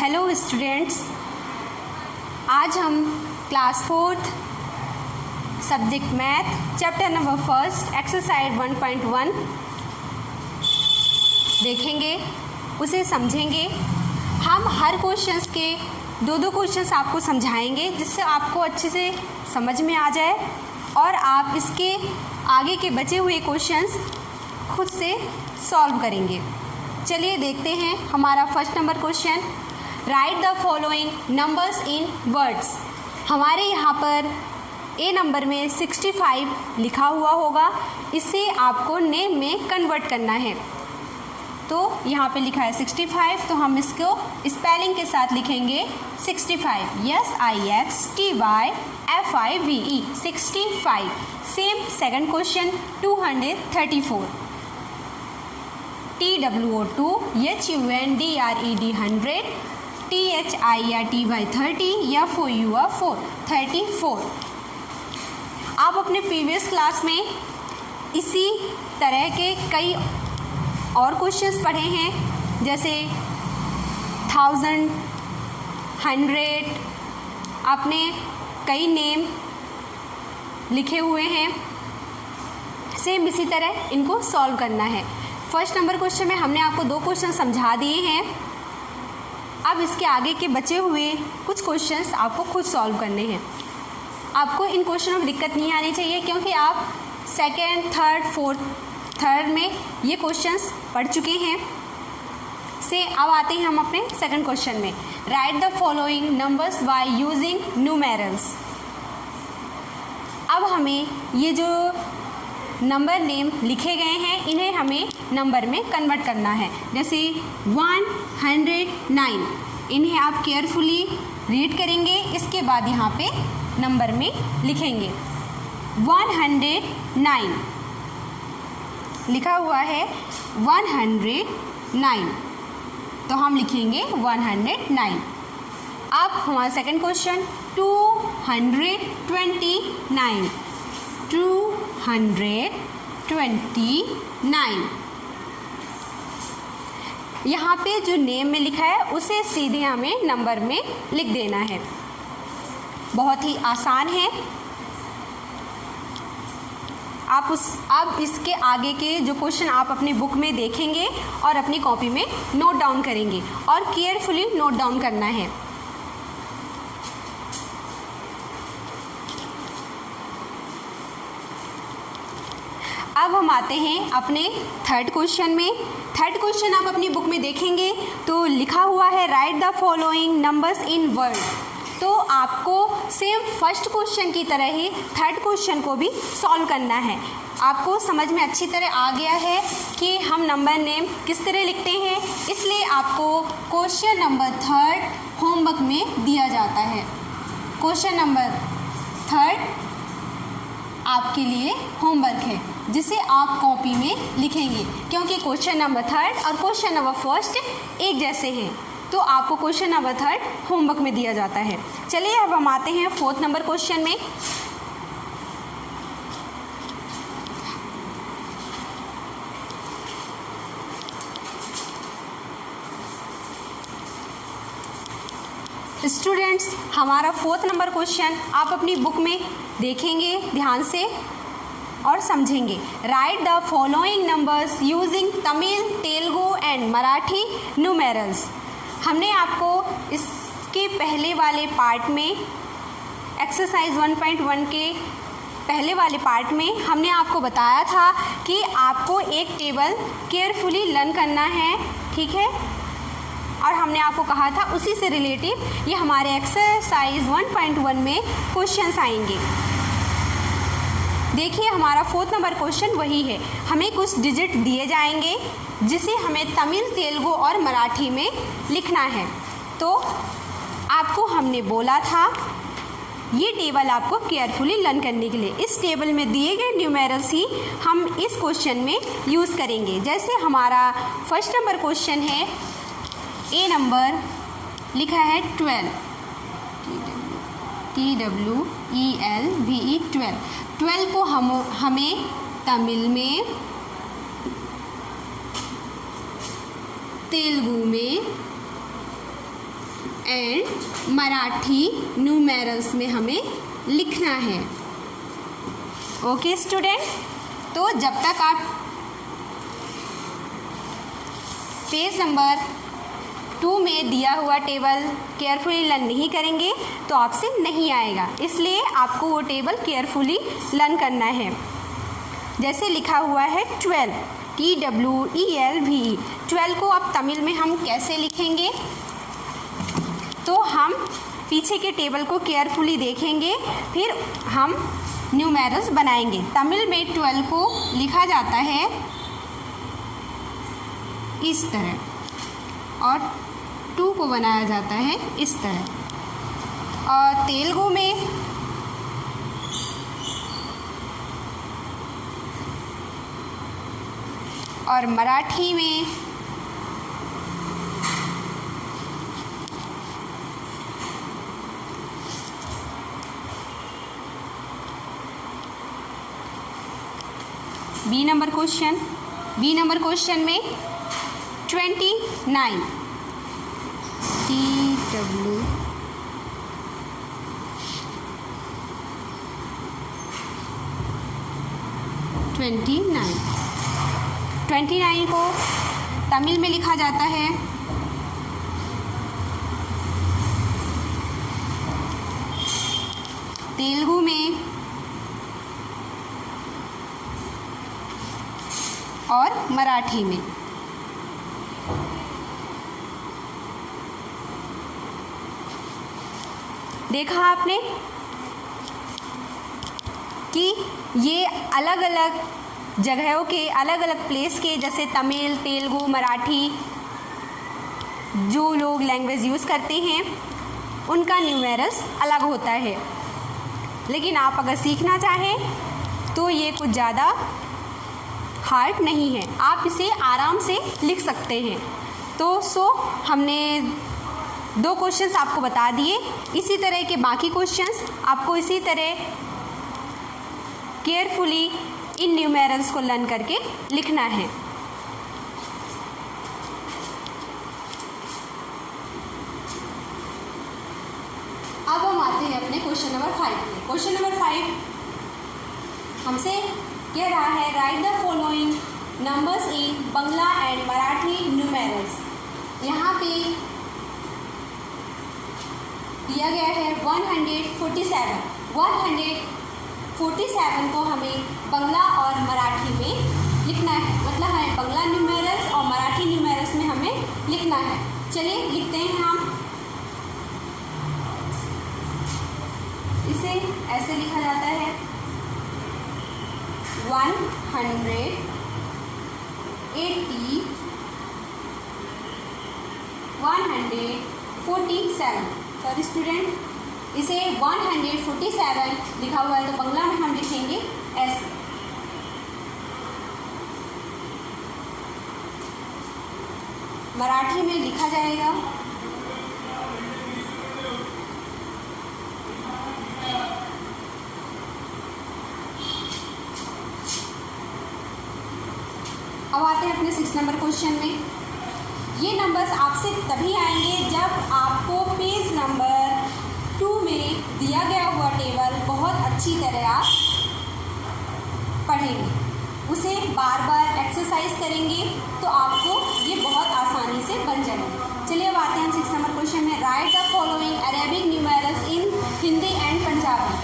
Hello students, आज हम class 4th subject math chapter number 1 exercise 1.1 देखेंगे, उसे समझेंगे। हम हर क्वेश्चंस के दो क्वेश्चंस आपको समझाएंगे जिससे आपको अच्छे से समझ में आ जाए और आप इसके आगे के बचे हुए क्वेश्चंस खुद से सॉल्व करेंगे। चलिए देखते हैं हमारा first number question. Right the following numbers in words. हमारे यहाँ पर ए नंबर में 65 लिखा हुआ होगा, इसे आपको नेम में कन्वर्ट करना है। तो यहाँ पे लिखा है 65, तो हम इसको स्पेलिंग के साथ लिखेंगे 65, SIXTYFIVE 65। Same second question 234, TWO2 HUNDRED 100 THIRTY 30 FOUR 34। आप अपने प्रीवियस क्लास में इसी तरह के कई और क्वेश्चंस पढ़े हैं, जैसे 1000, 100, आपने कई नेम लिखे हुए हैं। सेम इसी तरह इनको सॉल्व करना है। फर्स्ट नंबर क्वेश्चन में हमने आपको 2 क्वेश्चन समझा दिए हैं। अब इसके आगे के बचे हुए कुछ क्वेश्चंस आपको खुद सॉल्व करने हैं। आपको इन क्वेश्चनों में दिक्कत नहीं आनी चाहिए क्योंकि आप सेकेंड, थर्ड में ये क्वेश्चंस पढ़ चुके हैं। से अब आते हैं हम अपने सेकंड क्वेश्चन में। Right the following numbers by using numerals. अब हमें ये जो नंबर नेम लिखे गए हैं इन्हें हमें नंबर में कन्वर्ट करना है। जैसे 109, इन्हें आप केयरफुली रीड करेंगे, इसके बाद यहाँ पे नंबर में लिखेंगे। 109 लिखा हुआ है 109, तो हम लिखेंगे 109। अब हमारा सेकंड क्वेश्चन 229, 229। यहाँ पे जो नेम में लिखा है उसे सीधे हमें नंबर में लिख देना है। बहुत ही आसान है। अब इसके आगे के जो क्वेश्चन आप अपनी बुक में देखेंगे और अपनी कॉपी में नोट डाउन करेंगे और केयरफुली नोट डाउन करना है। अब हम आते हैं अपने थर्ड क्वेश्चन में। थर्ड क्वेश्चन आप अपनी बुक में देखेंगे तो लिखा हुआ है right the following numbers in word. तो आपको सेम फर्स्ट क्वेश्चन की तरह ही थर्ड क्वेश्चन को भी सॉल्व करना है। आपको समझ में अच्छी तरह आ गया है कि हम नंबर नेम किस तरह लिखते हैं, इसलिए आपको क्वेश्चन नंबर 3 होमवर्क में दिया जाता है। क्वेश्चन नंबर 3 आपके लिए होमवर्क है जिसे आप कॉपी में लिखेंगे, क्योंकि क्वेश्चन नंबर 3 और क्वेश्चन नंबर 1 एक जैसे हैं, तो आपको क्वेश्चन नंबर 3 होमवर्क में दिया जाता है। चलिए अब हम आते हैं 4th नंबर क्वेश्चन में। स्टूडेंट्स, हमारा 4th नंबर क्वेश्चन आप अपनी बुक में देखेंगे ध्यान से और समझेंगे। Right the following numbers using Tamil, Telugu and Marathi numerals. हमने आपको इसके पहले वाले पार्ट में एक्सरसाइज 1.1 के पहले वाले पार्ट में हमने आपको बताया था कि आपको एक टेबल केयरफुली लर्न करना है, ठीक है। और हमने आपको कहा था उसी से रिलेटिव ये हमारे एक्सरसाइज 1.1 में क्वेश्चंस आएंगे। देखिए हमारा 4th नंबर क्वेश्चन वही है। हमें कुछ डिजिट दिए जाएंगे जिसे हमें तमिल, तेलुगु और मराठी में लिखना है। तो आपको हमने बोला था ये टेबल आपको केयरफुली लर्न करने के लिए, इस टेबल में दिए गए न्यूमेरल्स ही हम इस क्वेश्चन में यूज़ करेंगे। जैसे हमारा फर्स्ट नंबर क्वेश्चन है, ए नंबर लिखा है 12, TWELVE 12 को हमें तमिल में, तेलुगु में एंड मराठी न्यूमेरल्स में हमें लिखना है। ओके स्टूडेंट, तो जब तक आप पेज नंबर 2 में दिया हुआ टेबल केयरफुली लर्न नहीं करेंगे तो आपसे नहीं आएगा, इसलिए आपको वो टेबल केयरफुली लर्न करना है। जैसे लिखा हुआ है 12, TWELVE, 12 को अब तमिल में हम कैसे लिखेंगे, तो हम पीछे के टेबल को केयरफुली देखेंगे, फिर हम न्यूमेरल्स बनाएंगे। तमिल में 12 को लिखा जाता है इस तरह और 2 को बनाया जाता है इस तरह। और तेलुगु में और मराठी में बी नंबर क्वेश्चन में 29, TW29 को तमिल में लिखा जाता है तेलुगु में और मराठी में। देखा आपने कि ये अलग अलग जगहों के, अलग अलग प्लेस के, जैसे तमिल, तेलुगु, मराठी, जो लोग लैंग्वेज यूज़ करते हैं उनका न्यूमेरल्स अलग होता है। लेकिन आप अगर सीखना चाहें तो ये कुछ ज़्यादा हार्ड नहीं है, आप इसे आराम से लिख सकते हैं। तो हमने 2 क्वेश्चंस आपको बता दिए, इसी तरह के बाकी क्वेश्चंस आपको इसी तरह केयरफुली इन न्यूमेरल्स को लर्न करके लिखना है। अब हम आते हैं अपने क्वेश्चन नंबर 5 में। क्वेश्चन नंबर 5 हमसे कह रहा है right the following numbers in Bangla and Marathi numerals. यहाँ पे दिया गया है 147 को हमें बंगला और मराठी में लिखना है, मतलब हमें बंगला न्यूमेरल्स और मराठी न्यूमेरल्स में हमें लिखना है। चलिए लिखते हैं हम। इसे ऐसे लिखा जाता है 180 147, सॉरी स्टूडेंट, इसे 147 लिखा हुआ है तो बंगला में हम लिखेंगे ऐसे। मराठी में लिखा जाएगा अब आते हैं अपने 6 नंबर क्वेश्चन में। ये नंबर्स आपसे तभी आएंगे जब आपको पेज नंबर 2 में दिया गया हुआ टेबल बहुत अच्छी तरह आप पढ़ेंगे, उसे बार बार एक्सरसाइज करेंगे तो आपको ये बहुत आसानी से बन जाएंगे। चलिए अब आते हैं 6 नंबर क्वेश्चन में। Right the following Arabic numerals in Hindi and Punjabi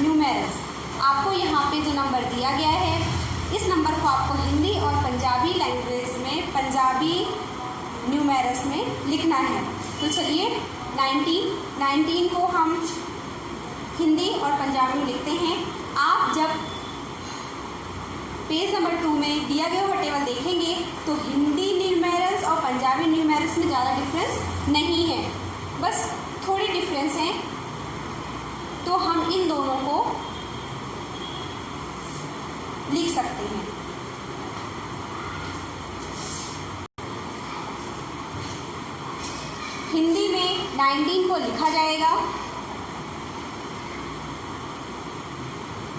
numerals. आपको यहाँ पे जो नंबर दिया गया है इस नंबर को आपको हिंदी और पंजाबी लैंग्वेज में, पंजाबी न्यूमेरल्स में लिखना है। तो चलिए 19 को हम हिंदी और पंजाबी में लिखते हैं। आप जब पेज नंबर 2 में दिया गया हुआ टेबल देखेंगे तो हिंदी न्यूमेरल्स और पंजाबी न्यूमेरल्स में ज़्यादा डिफरेंस नहीं है, बस थोड़ी डिफरेंस है। तो हम इन दोनों को लिख सकते हैं। हिंदी में 19 को लिखा जाएगा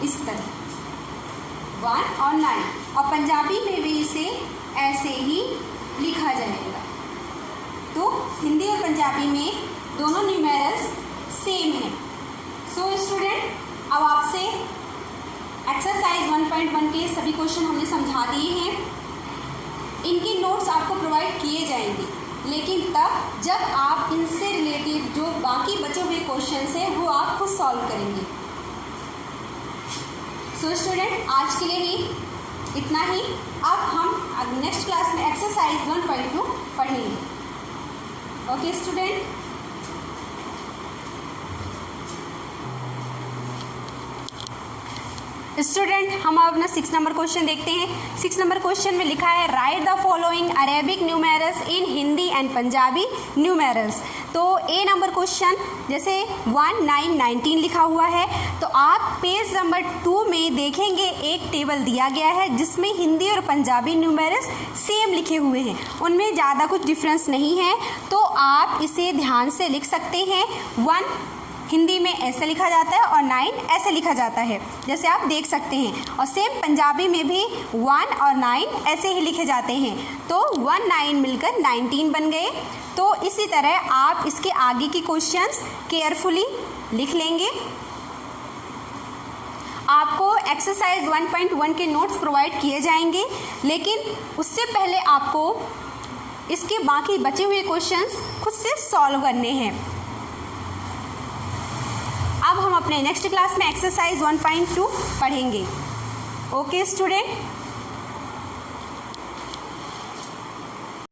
इस तरह 1 और 9, और पंजाबी में भी इसे ऐसे ही लिखा जाएगा। तो हिंदी और पंजाबी में दोनों न्यूमेरल्स सेम है। सो स्टूडेंट, अब आपसे एक्सरसाइज 1.1 के सभी क्वेश्चन हमने समझा दिए हैं। इनके नोट्स आपको प्रोवाइड किए जाएंगे, लेकिन तब जब आप इनसे रिलेटेड जो बाकी बचे हुए क्वेश्चंस हैं वो आप खुद सॉल्व करेंगे। सो स्टूडेंट, आज के लिए ही इतना ही। अब हम नेक्स्ट क्लास में एक्सरसाइज 1.2 पढ़ेंगे। Okay student. स्टूडेंट, हम अब अपना 6 नंबर क्वेश्चन देखते हैं। 6 नंबर क्वेश्चन में लिखा है right the following Arabic numerals in Hindi and Punjabi numerals. तो ए नंबर क्वेश्चन जैसे 1, 9, 19 लिखा हुआ है, तो आप पेज नंबर 2 में देखेंगे एक टेबल दिया गया है जिसमें हिंदी और पंजाबी न्यूमेरल्स सेम लिखे हुए हैं, उनमें ज़्यादा कुछ डिफरेंस नहीं है। तो आप इसे ध्यान से लिख सकते हैं। 1 हिंदी में ऐसे लिखा जाता है और 9 ऐसे लिखा जाता है, जैसे आप देख सकते हैं। और सेम पंजाबी में भी 1 और 9 ऐसे ही लिखे जाते हैं, तो 1, 9 मिलकर 19 बन गए। तो इसी तरह आप इसके आगे की क्वेश्चंस केयरफुली लिख लेंगे। आपको एक्सरसाइज 1.1 के नोट्स प्रोवाइड किए जाएंगे, लेकिन उससे पहले आपको इसके बाकी बचे हुए क्वेश्चंस खुद से सॉल्व करने हैं। अब हम अपने नेक्स्ट क्लास में एक्सरसाइज 1.2 पढ़ेंगे। Okay student.